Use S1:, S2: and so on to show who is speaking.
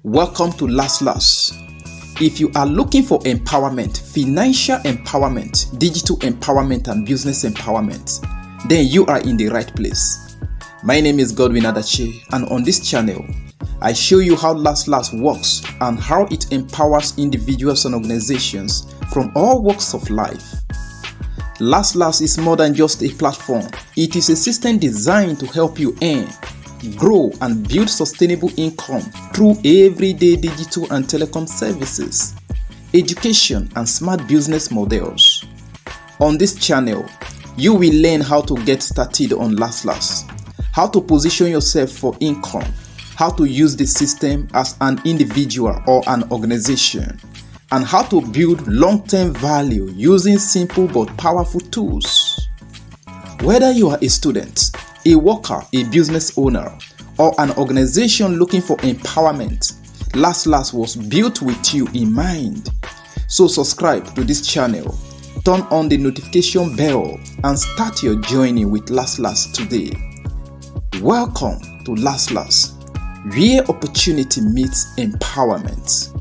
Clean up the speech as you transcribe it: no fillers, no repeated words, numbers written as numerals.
S1: Welcome to LasLas. If you are looking for empowerment, financial empowerment, digital empowerment, and business empowerment, then you are in the right place. My name is Godwin Adachi, and on this channel, I show you how LasLas works and how it empowers individuals and organizations from all walks of life. LasLas is more than just a platform. It is a system designed to help you earn, grow, and build sustainable income through everyday digital and telecom services, education, and smart business models. On this channel, you will learn how to get started on LasLas, how to position yourself for income, how to use the system as an individual or an organization, and how to build long-term value using simple but powerful tools. Whether you are a student, a worker, a business owner, or an organization looking for empowerment, LasLas was built with you in mind. So subscribe to this channel, turn on the notification bell, and start your journey with LasLas today. Welcome to LasLas, where opportunity meets empowerment.